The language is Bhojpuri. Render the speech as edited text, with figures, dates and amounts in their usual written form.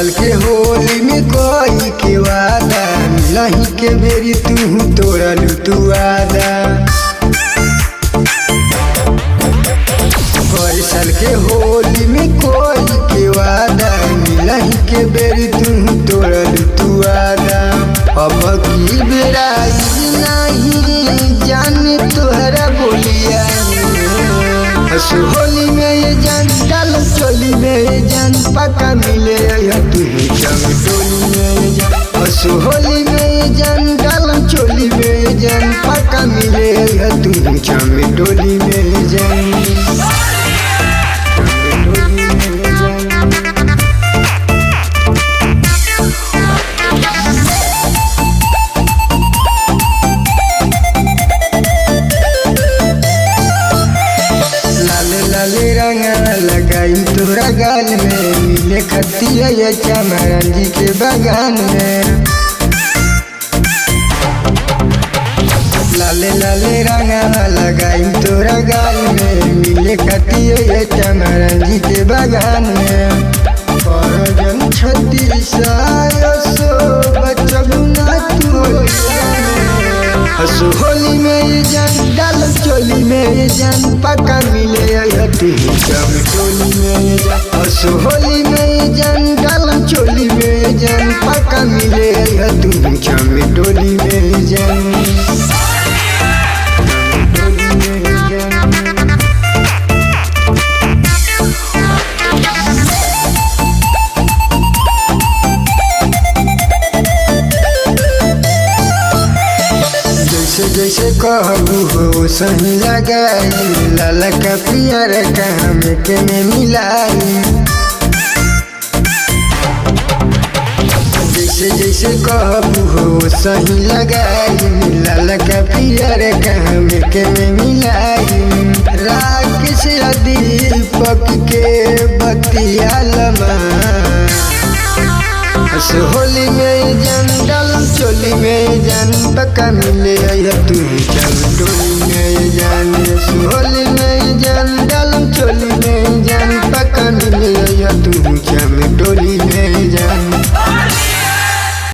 साल के होली में कोई के वादा मिलही के बेरी तू तोड़लू तू आदा। हर साल के होली में कोई के वादा मिलही के बेरी तू तोड़लू तू आदा। अब की बेरा नहीं जाने तोहरा बोलिया होली में ये जान डाल चोली में ये जान पक्का मिले तू चमटोली में ये जान होली में ये जान डाल चोली में ये जान पक्का मिले तू चमटोली में ये जान। लाले रंगा लगाई तोरा गाल में मिले खतिया ये चमरन जी के बगान में। लाले लाले रंगा लगाई तोरा गाल में मिले खतिया ये चमरन जी के बगान में। परजन छत्तीस बचगुना तू होली में ये जान डाल चोली में ये जान पक्का मिले तू चमटोली में ये जान। होली में ये जान डाल चोली में ये जान पक्का मिले तू चमटोली में ये जान। जैसे कहबू हो सही लगाई लाला का पियर काम के में मिलाई। जैसे जैसे कहबू हो सही लगाई लाला का पियर काम के में मिलाई। राकेश दीपक के बतिया लमा होली में जान डाल चोली में जान पक्का मिले तू चमटोली में जान। होली में जान डाल चोली में जान पक्का मिले तू चमटोली।